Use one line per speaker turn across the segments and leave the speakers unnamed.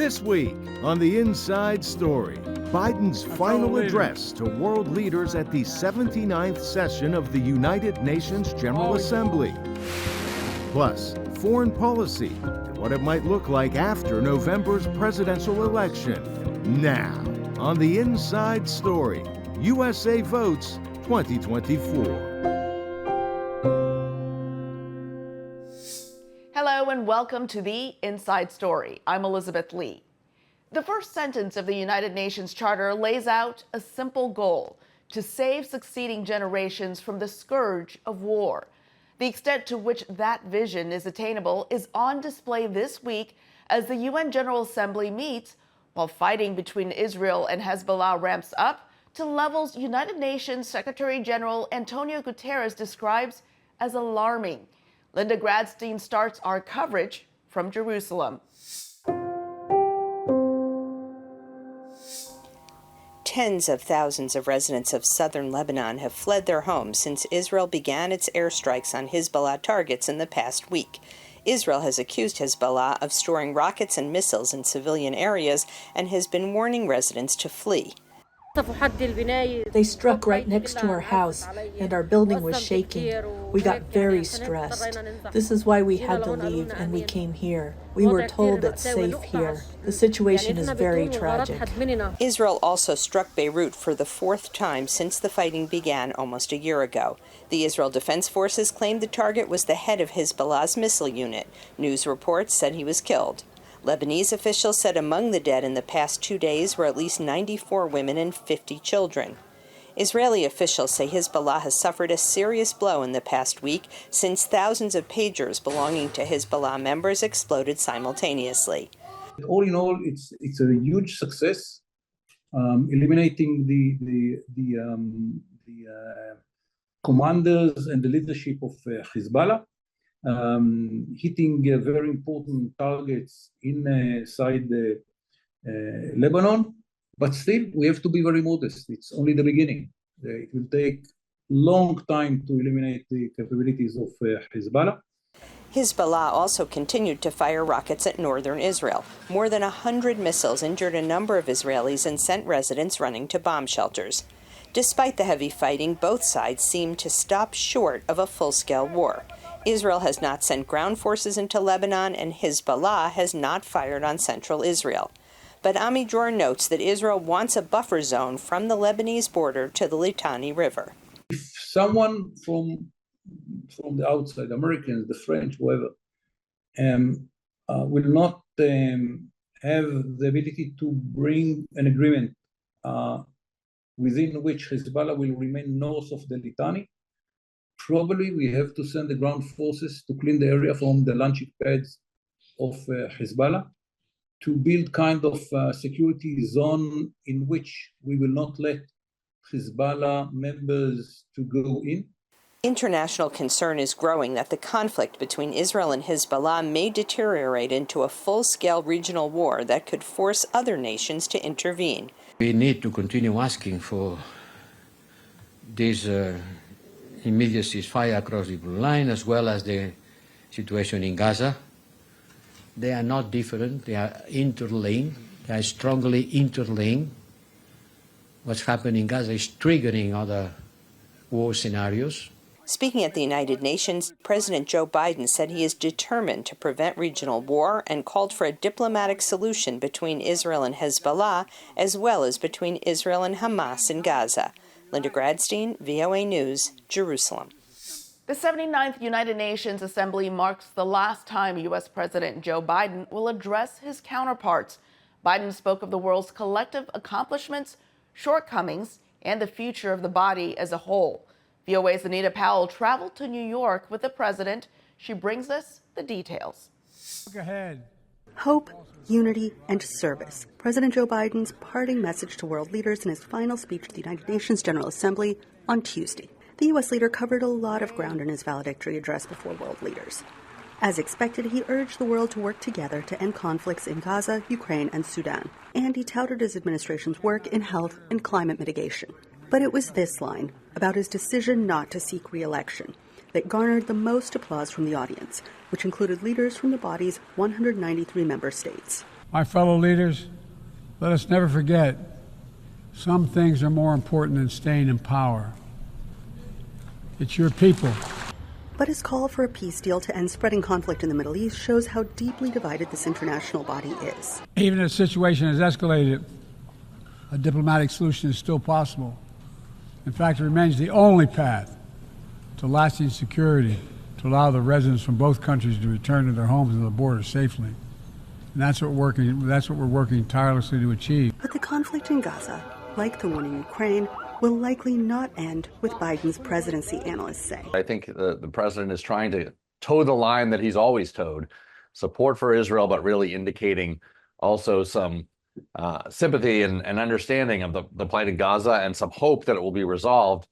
This week on the Inside Story, Biden's final address to world leaders at the 79th session of the United Nations General Assembly. Plus, foreign policy and what it might look like after November's presidential election. Now, on the Inside Story, USA Votes 2024.
Hello and welcome to the Inside Story. I'm Elizabeth Lee. The first sentence of the United Nations Charter lays out a simple goal: to save succeeding generations from the scourge of war. The extent to which that vision is attainable is on display this week as the UN General Assembly meets, while fighting between Israel and Hezbollah ramps up to levels United Nations Secretary General Antonio Guterres describes as alarming. Linda Gradstein starts our coverage from Jerusalem.
Tens of thousands of residents of southern Lebanon have fled their homes since Israel began its airstrikes on Hezbollah targets in the past week. Israel has accused Hezbollah of storing rockets and missiles in civilian areas and has been warning residents to flee.
They struck right next to our house, and our building was shaking. We got very stressed. This is why we had to leave, and we came here. We were told it's safe here. The situation is very tragic.
Israel also struck Beirut for the fourth time since the fighting began almost a year ago. The Israel Defense Forces claimed the target was the head of Hezbollah's missile unit. News reports said he was killed. Lebanese officials said among the dead in the past 2 days were at least 94 women and 50 children. Israeli officials say Hezbollah has suffered a serious blow in the past week since thousands of pagers belonging to Hezbollah members exploded simultaneously.
All in all, it's a huge success, eliminating the commanders and the leadership of Hezbollah. Hitting very important targets inside Lebanon, but still we have to be very modest. It's only the beginning. It will take long time to eliminate the capabilities of Hezbollah.
Hezbollah also continued to fire rockets at northern Israel. More than 100 missiles injured a number of Israelis and sent residents running to bomb shelters. Despite the heavy fighting, both sides seem to stop short of a full-scale war. Israel has not sent ground forces into Lebanon, and Hezbollah has not fired on central Israel. But Ami Dror notes that Israel wants a buffer zone from the Lebanese border to the Litani River.
If someone from the outside, Americans, the French, whoever, will not have the ability to bring an agreement within which Hezbollah will remain north of the Litani, probably we have to send the ground forces to clean the area from the launching pads of Hezbollah, to build kind of security zone in which we will not let Hezbollah members to go in.
International concern is growing that the conflict between Israel and Hezbollah may deteriorate into a full-scale regional war that could force other nations to intervene.
We need to continue asking for this immediate ceasefire across the blue line, as well as the situation in Gaza. They are not different. They are interlinked. They are strongly interlinked. What's happening in Gaza is triggering other war scenarios.
Speaking at the United Nations, President Joe Biden said he is determined to prevent regional war and called for a diplomatic solution between Israel and Hezbollah, as well as between Israel and Hamas in Gaza. Linda Gradstein, VOA News, Jerusalem.
The 79th United Nations Assembly marks the last time U.S. President Joe Biden will address his counterparts. Biden spoke of the world's collective accomplishments, shortcomings, and the future of the body as a whole. VOA's Anita Powell traveled to New York with the president. She brings us the details.
Look ahead.
Hope, unity, and service. President Joe Biden's parting message to world leaders in his final speech to the United Nations General Assembly on Tuesday. The U.S. leader covered a lot of ground in his valedictory address before world leaders. As expected, he urged the world to work together to end conflicts in Gaza, Ukraine, and Sudan. And he touted his administration's work in health and climate mitigation. But it was this line, about his decision not to seek re-election, that garnered the most applause from the audience, which included leaders from the body's 193 member states.
My fellow leaders, let us never forget, some things are more important than staying in power. It's your people.
But his call for a peace deal to end spreading conflict in the Middle East shows how deeply divided this international body is.
Even if the situation has escalated, a diplomatic solution is still possible. In fact, it remains the only path to lasting security to allow the residents from both countries to return to their homes and the border safely. And that's what we're working tirelessly to achieve.
But the conflict in Gaza, like the one in Ukraine, will likely not end with Biden's presidency, analysts say.
I think the president is trying to toe the line that he's always towed, support for Israel, but really indicating also some sympathy and understanding of the plight in Gaza and some hope that it will be resolved,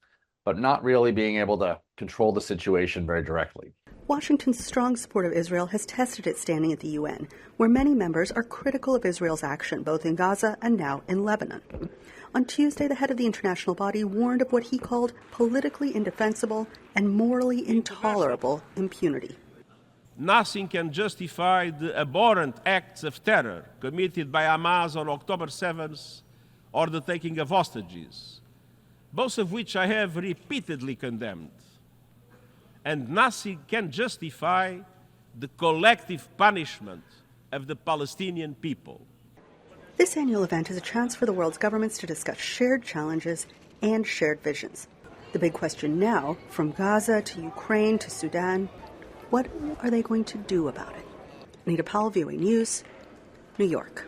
but not really being able to control the situation very directly.
Washington's strong support of Israel has tested its standing at the UN, where many members are critical of Israel's action both in Gaza and now in Lebanon. On Tuesday, the head of the international body warned of what he called politically indefensible and morally intolerable impunity.
Nothing can justify the abhorrent acts of terror committed by Hamas on October 7th or the taking of hostages, both of which I have repeatedly condemned. And nothing can justify the collective punishment of the Palestinian people.
This annual event is a chance for the world's governments to discuss shared challenges and shared visions. The big question now, from Gaza to Ukraine to Sudan, what are they going to do about it? Anita Powell, VOA News, New York.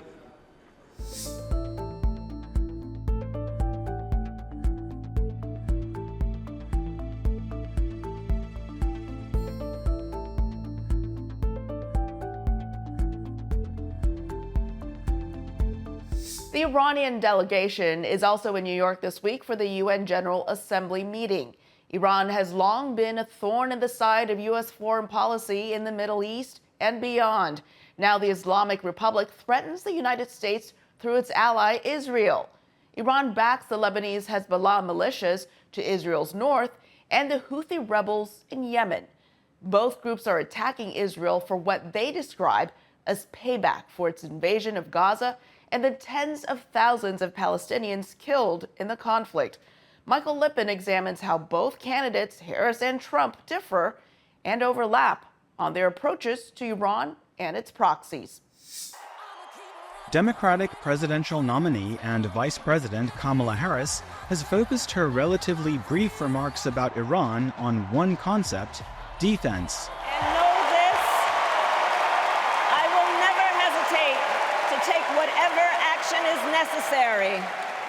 The Iranian delegation is also in New York this week for the UN General Assembly meeting. Iran has long been a thorn in the side of U.S. foreign policy in the Middle East and beyond. Now the Islamic Republic threatens the United States through its ally Israel. Iran backs the Lebanese Hezbollah militias to Israel's north and the Houthi rebels in Yemen. Both groups are attacking Israel for what they describe as payback for its invasion of Gaza and the tens of thousands of Palestinians killed in the conflict. Michael Lippin examines how both candidates, Harris and Trump, differ and overlap on their approaches to Iran and its proxies.
Democratic presidential nominee and Vice President Kamala Harris has focused her relatively brief remarks about Iran on one concept: defense.
And know this, I will never hesitate to take whatever action is necessary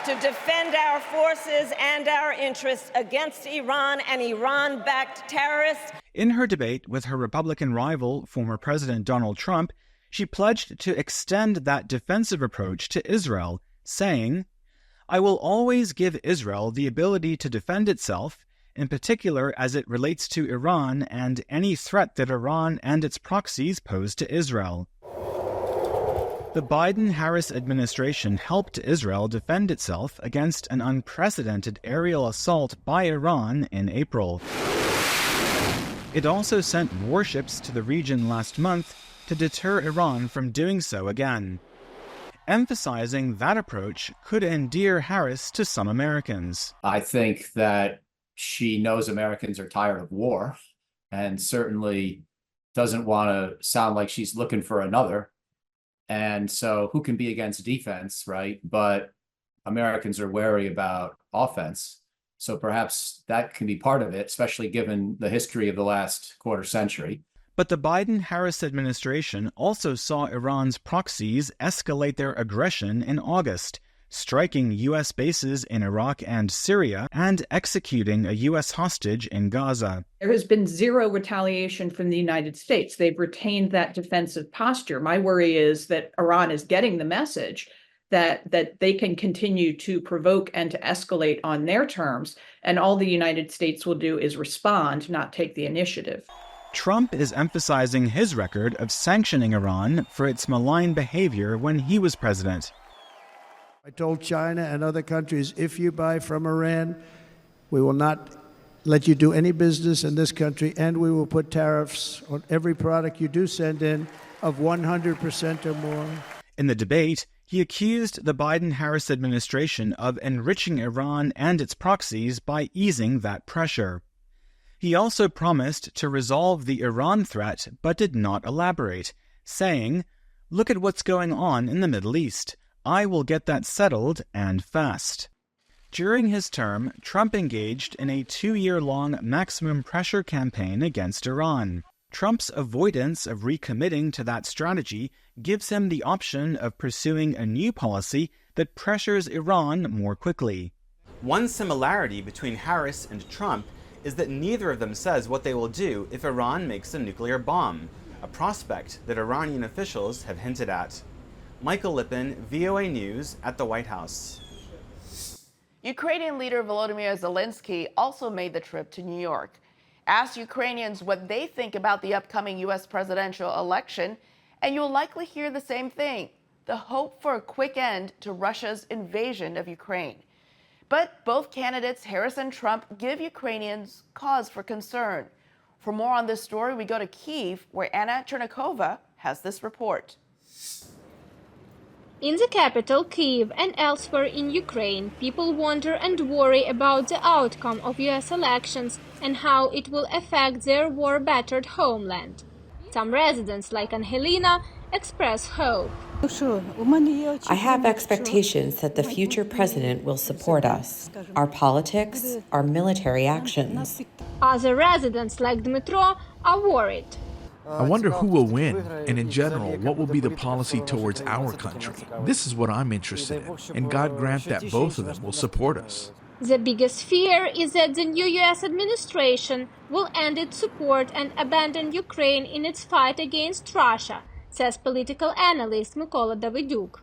to defend our forces and our interests against Iran and Iran-backed terrorists.
In her debate with her Republican rival, former President Donald Trump, she pledged to extend that defensive approach to Israel, saying, "I will always give Israel the ability to defend itself, in particular as it relates to Iran and any threat that Iran and its proxies pose to Israel." The Biden-Harris administration helped Israel defend itself against an unprecedented aerial assault by Iran in April. It also sent warships to the region last month to deter Iran from doing so again. Emphasizing that approach could endear Harris to some Americans.
I think that she knows Americans are tired of war and certainly doesn't want to sound like she's looking for another. And so who can be against defense, right? But Americans are wary about offense. So perhaps that can be part of it, especially given the history of the last quarter century.
But the Biden-Harris administration also saw Iran's proxies escalate their aggression in August, striking U.S. bases in Iraq and Syria and executing a U.S. hostage in Gaza.
There has been zero retaliation from the United States. They've retained that defensive posture. My worry is that Iran is getting the message that they can continue to provoke and to escalate on their terms, and all the United States will do is respond, not take the initiative.
Trump is emphasizing his record of sanctioning Iran for its malign behavior when he was president.
I told China and other countries, if you buy from Iran, we will not let you do any business in this country, and we will put tariffs on every product you do send in of 100% or more.
In the debate, he accused the Biden-Harris administration of enriching Iran and its proxies by easing that pressure. He also promised to resolve the Iran threat but did not elaborate, saying, "Look at what's going on in the Middle East. I will get that settled and fast." During his term, Trump engaged in a 2-year-long maximum pressure campaign against Iran. Trump's avoidance of recommitting to that strategy gives him the option of pursuing a new policy that pressures Iran more quickly.
One similarity between Harris and Trump is that neither of them says what they will do if Iran makes a nuclear bomb, a prospect that Iranian officials have hinted at. Michael Lippin, VOA News at the White House.
Ukrainian leader Volodymyr Zelensky also made the trip to New York. Ask Ukrainians what they think about the upcoming U.S. presidential election, and you'll likely hear the same thing: the hope for a quick end to Russia's invasion of Ukraine. But both candidates, Harris and Trump, give Ukrainians cause for concern. For more on this story, we go to Kyiv, where Anna Chernikova has this report.
In the capital, Kyiv, and elsewhere in Ukraine, people wonder and worry about the outcome of U.S. elections and how it will affect their war-battered homeland. Some residents, like Angelina, express hope.
I have expectations that the future president will support us, our politics, our military actions.
Other residents, like Dmitro, are worried.
I wonder who will win, and in general, what will be the policy towards our country. This is what I'm interested in, and God grant that both of them will support us.
The biggest fear is that the new U.S. administration will end its support and abandon Ukraine in its fight against Russia, says political analyst Mykola Daviduk.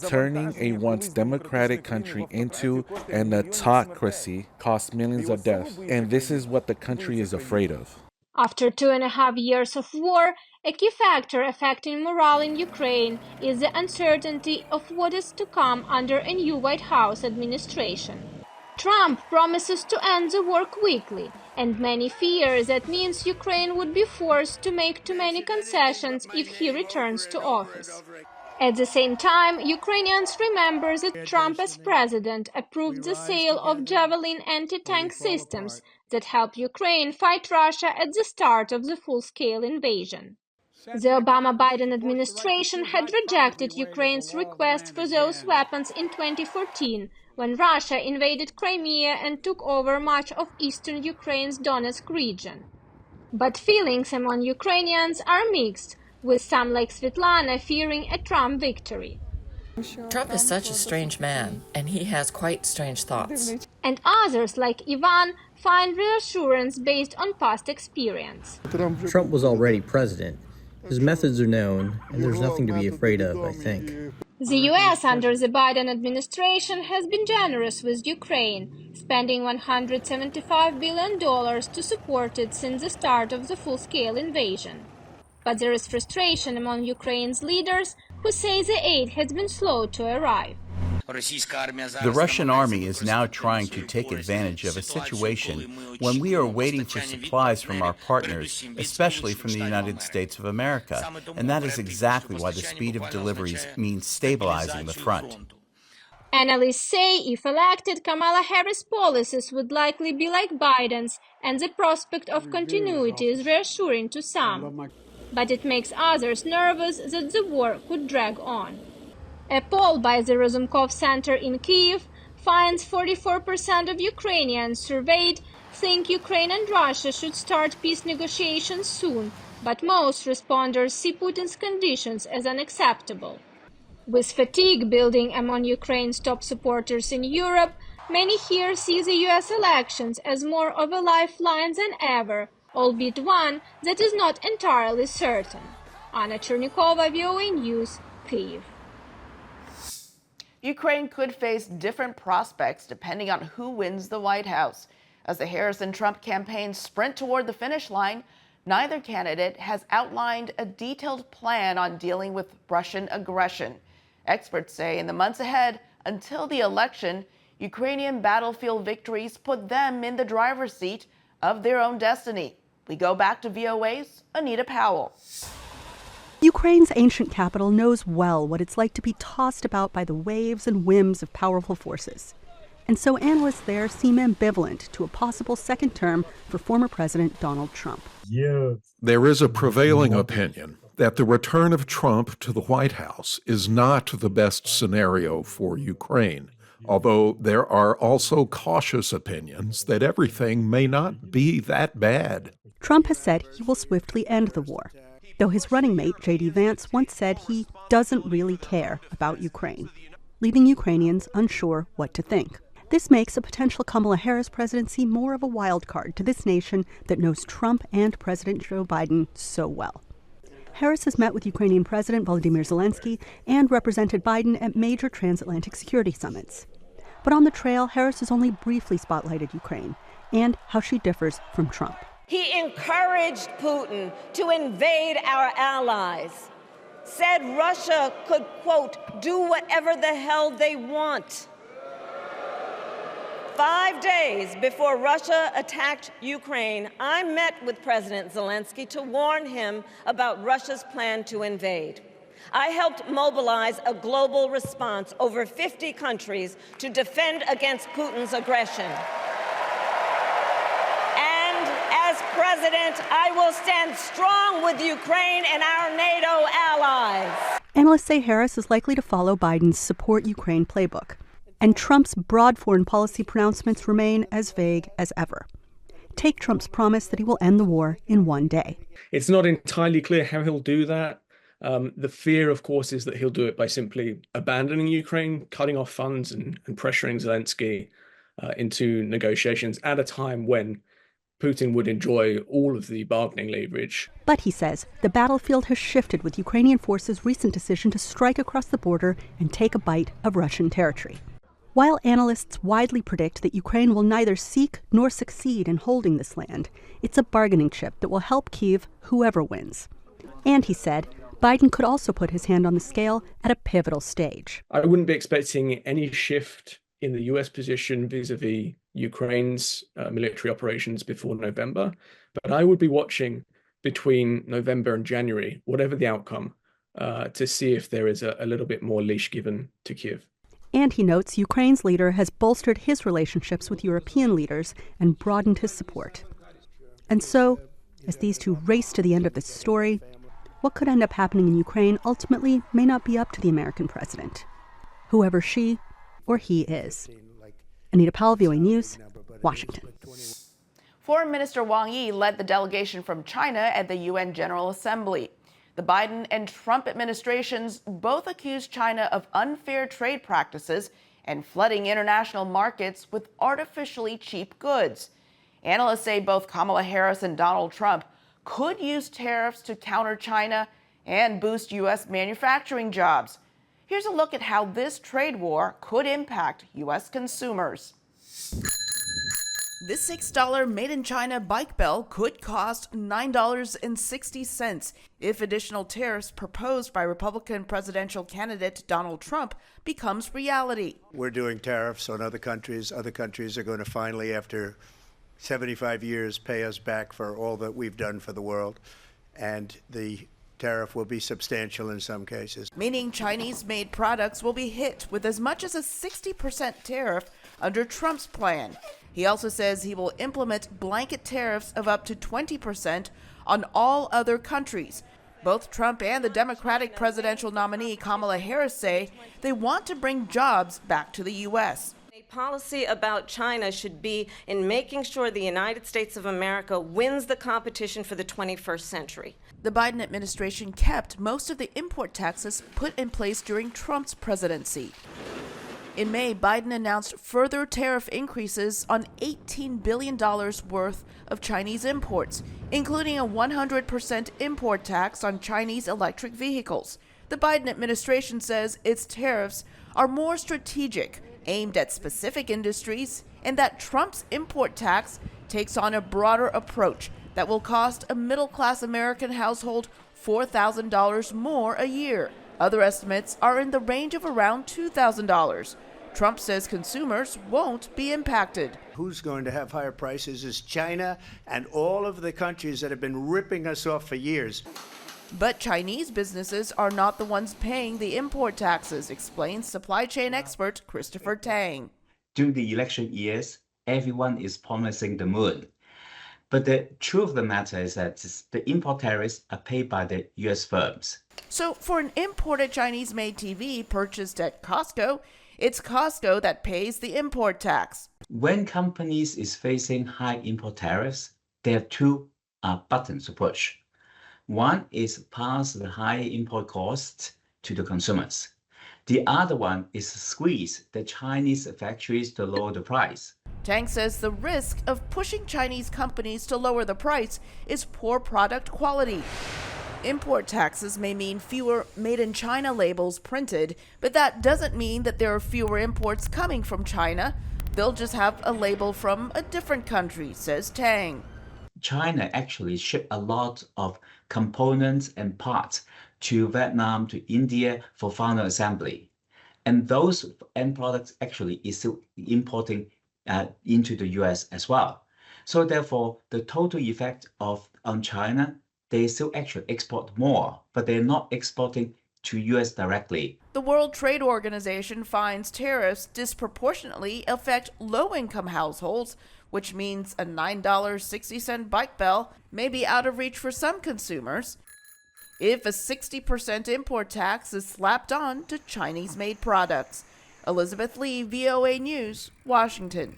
Turning a once democratic country into an autocracy costs millions of deaths, and this is what the country is afraid of.
After 2.5 years of war, a key factor affecting morale in Ukraine is the uncertainty of what is to come under a new White House administration. Trump promises to end the war quickly, and many fear that means Ukraine would be forced to make too many concessions if he returns to office. At the same time, Ukrainians remember that Trump as president approved the sale of Javelin anti-tank systems that helped Ukraine fight Russia at the start of the full-scale invasion. The Obama-Biden administration had rejected Ukraine's request for those weapons in 2014, when Russia invaded Crimea and took over much of eastern Ukraine's Donetsk region. But feelings among Ukrainians are mixed, with some like Svetlana fearing a Trump victory.
Trump is such a strange man, and he has quite strange thoughts.
And others like Ivan find reassurance based on past experience.
Trump was already president. His methods are known, and there's nothing to be afraid of, I think.
The U.S. under the Biden administration has been generous with Ukraine, spending $175 billion to support it since the start of the full-scale invasion. But there is frustration among Ukraine's leaders who say the aid has been slow to arrive.
The Russian army is now trying to take advantage of a situation when we are waiting for supplies from our partners, especially from the United States of America, and that is exactly why the speed of deliveries means stabilizing the front.
Analysts say if elected, Kamala Harris' policies would likely be like Biden's, and the prospect of continuity is reassuring to some. But it makes others nervous that the war could drag on. A poll by the Razumkov Center in Kyiv finds 44% of Ukrainians surveyed think Ukraine and Russia should start peace negotiations soon, but most responders see Putin's conditions as unacceptable. With fatigue building among Ukraine's top supporters in Europe, many here see the US elections as more of a lifeline than ever, albeit one that is not entirely certain. Anna Chernikova, VOA News, Kyiv.
Ukraine could face different prospects depending on who wins the White House. As the Harris and Trump campaigns sprint toward the finish line, neither candidate has outlined a detailed plan on dealing with Russian aggression. Experts say in the months ahead, until the election, Ukrainian battlefield victories put them in the driver's seat of their own destiny. We go back to VOA's Anita Powell.
Ukraine Ukraine's ancient capital knows well what it's like to be tossed about by the waves and whims of powerful forces. And so analysts there seem ambivalent to a possible second term for former President Donald Trump.
There is a prevailing opinion that the return of Trump to the White House is not the best scenario for Ukraine, although there are also cautious opinions that everything may not be that bad.
Trump has said he will swiftly end the war, though his running mate, J.D. Vance, once said he doesn't really care about Ukraine, leaving Ukrainians unsure what to think. This makes a potential Kamala Harris presidency more of a wild card to this nation that knows Trump and President Joe Biden so well. Harris has met with Ukrainian President Volodymyr Zelensky and represented Biden at major transatlantic security summits. But on the trail, Harris has only briefly spotlighted Ukraine and how she differs from Trump.
He encouraged Putin to invade our allies, said Russia could, quote, do whatever the hell they want. 5 days before Russia attacked Ukraine, I met with President Zelensky to warn him about Russia's plan to invade. I helped mobilize a global response, over 50 countries, to defend against Putin's aggression. And as president, I will stand strong with Ukraine and our NATO allies.
Analysts say Harris is likely to follow Biden's support Ukraine playbook, and Trump's broad foreign policy pronouncements remain as vague as ever. Take Trump's promise that he will end the war in one day.
It's not entirely clear how he'll do that. The fear, of course, is that he'll do it by simply abandoning Ukraine, cutting off funds and pressuring Zelensky into negotiations at a time when Putin would enjoy all of the bargaining leverage.
But, he says, the battlefield has shifted with Ukrainian forces' recent decision to strike across the border and take a bite of Russian territory. While analysts widely predict that Ukraine will neither seek nor succeed in holding this land, it's a bargaining chip that will help Kyiv whoever wins. And, he said, Biden could also put his hand on the scale at a pivotal stage.
I wouldn't be expecting any shift in the US position vis-a-vis Ukraine's military operations before November, but I would be watching between November and January, whatever the outcome, to see if there is a little bit more leash given to Kyiv.
And he notes Ukraine's leader has bolstered his relationships with European leaders and broadened his support. And so, as these two race to the end of this story, what could end up happening in Ukraine ultimately may not be up to the American president, whoever she or he is. Anita Powell, VOA News, Washington.
Foreign Minister Wang Yi led the delegation from China at the UN General Assembly. The Biden and Trump administrations both accused China of unfair trade practices and flooding international markets with artificially cheap goods. Analysts say both Kamala Harris and Donald Trump could use tariffs to counter China and boost U.S. manufacturing jobs. Here's a look at how this trade war could impact U.S. consumers. This $6 made-in-China bike belt could cost $9.60 if additional tariffs proposed by Republican presidential candidate Donald Trump becomes reality.
We're doing tariffs on other countries. Other countries are going to finally, after 75 years, pay us back for all that we've done for the world. And the tariff will be substantial in some cases.
Meaning Chinese-made products will be hit with as much as a 60% tariff under Trump's plan. He also says he will implement blanket tariffs of up to 20% on all other countries. Both Trump and the Democratic presidential nominee Kamala Harris say they want to bring jobs back to the U.S.
Policy about China should be in making sure the United States of America wins the competition for the 21st century.
The Biden administration kept most of the import taxes put in place during Trump's presidency. In May, Biden announced further tariff increases on $18 billion worth of Chinese imports, including a 100% import tax on Chinese electric vehicles. The Biden administration says its tariffs are more strategic, aimed at specific industries, and that Trump's import tax takes on a broader approach that will cost a middle-class American household $4,000 more a year. Other estimates are in the range of around $2,000. Trump says consumers won't be impacted.
Who's going to have higher prices is China and all of the countries that have been ripping us off for years.
But Chinese businesses are not the ones paying the import taxes, explains supply chain expert Christopher Tang.
During the election years, everyone is promising the moon. But the truth of the matter is that the import tariffs are paid by the U.S. firms.
So for an imported Chinese-made TV purchased at Costco, it's Costco that pays the import tax.
When companies is facing high import tariffs, they have two buttons to push. One is pass the high import costs to the consumers. The other one is squeeze the Chinese factories to lower the price.
Tang says the risk of pushing Chinese companies to lower the price is poor product quality. Import taxes may mean fewer made-in-China labels printed, but that doesn't mean that there are fewer imports coming from China. They'll just have a label from a different country, says Tang.
China actually ship a lot of components and parts to Vietnam, to India for final assembly. And those end products actually is still importing into the US as well. So therefore, the total effect on China, they still actually export more, but they're not exporting to US directly.
The World Trade Organization finds tariffs disproportionately affect low-income households, which means a $9.60 bike bell may be out of reach for some consumers if a 60% import tax is slapped on to Chinese-made products. Elizabeth Lee, VOA News, Washington.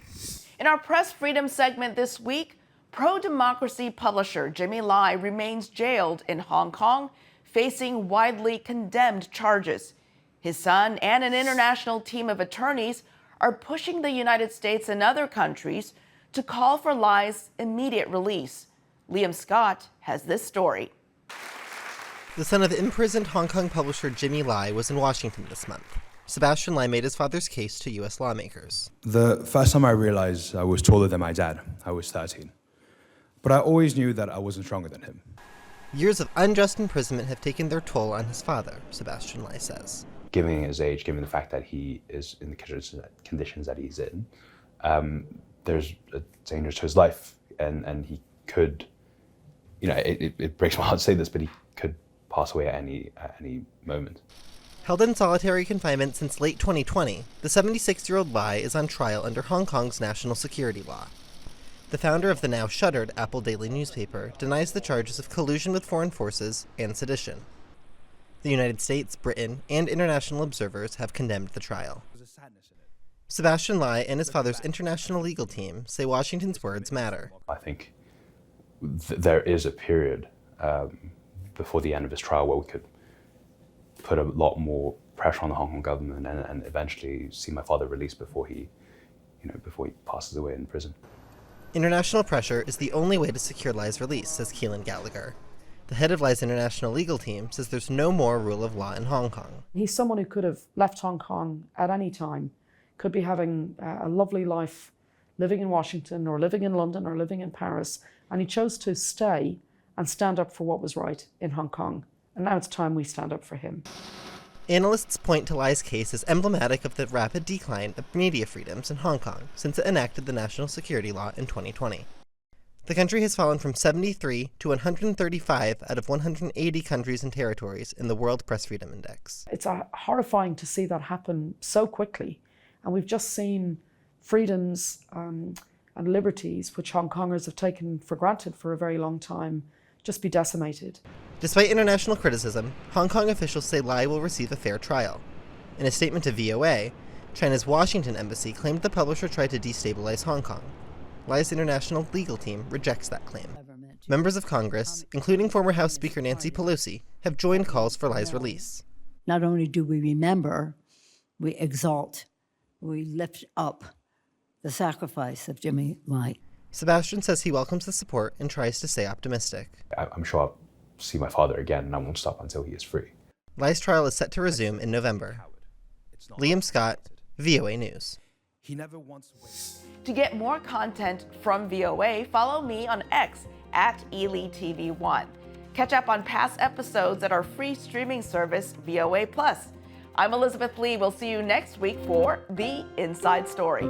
In our press freedom segment this week, pro-democracy publisher Jimmy Lai remains jailed in Hong Kong, facing widely condemned charges. His son and an international team of attorneys are pushing the United States and other countries to call for Lai's immediate release. Liam Scott has this story.
The son of imprisoned Hong Kong publisher Jimmy Lai was in Washington this month. Sebastian Lai made his father's case to U.S. lawmakers.
The first time I realized I was taller than my dad, I was 13. But I always knew that I wasn't stronger than him.
Years of unjust imprisonment have taken their toll on his father, Sebastian Lai says.
Given his age, given the fact that he is in the conditions that he's in, there's a danger to his life, and he could, it breaks my heart to say this, but he could pass away at any moment.
Held in solitary confinement since late 2020, the 76-year-old Lai is on trial under Hong Kong's national security law. The founder of the now shuttered Apple Daily newspaper denies the charges of collusion with foreign forces and sedition. The United States, Britain, and international observers have condemned the trial. Sebastian Lai and his father's international legal team say Washington's words matter.
I think there is a period before the end of his trial where we could put a lot more pressure on the Hong Kong government and eventually see my father released before he passes away in prison.
International pressure is the only way to secure Lai's release, says Keelan Gallagher. The head of Lai's international legal team says there's no more rule of law in Hong Kong.
He's someone who could have left Hong Kong at any time, could be having a lovely life living in Washington or living in London or living in Paris, and he chose to stay and stand up for what was right in Hong Kong. And now it's time we stand up for him.
Analysts point to Lai's case as emblematic of the rapid decline of media freedoms in Hong Kong since it enacted the national security law in 2020. The country has fallen from 73 to 135 out of 180 countries and territories in the World Press Freedom Index.
It's horrifying to see that happen so quickly. And we've just seen freedoms and liberties, which Hong Kongers have taken for granted for a very long time, just be decimated.
Despite international criticism, Hong Kong officials say Lai will receive a fair trial. In a statement to VOA, China's Washington embassy claimed the publisher tried to destabilize Hong Kong. Lai's international legal team rejects that claim. Members of Congress, including former House Speaker Nancy Pelosi, have joined calls for Lai's release.
Not only do we remember, we exalt, we lift up the sacrifice of Jimmy Lai.
Sebastian says he welcomes the support and tries to stay optimistic.
I'm sure I'll see my father again, and I won't stop until he is free.
Lai's trial is set to resume in November. Liam Scott, VOA News.
To get more content from VOA, follow me on X @EliTV1. Catch up on past episodes at our free streaming service, VOA+. I'm Elizabeth Lee. We'll see you next week for The Inside Story.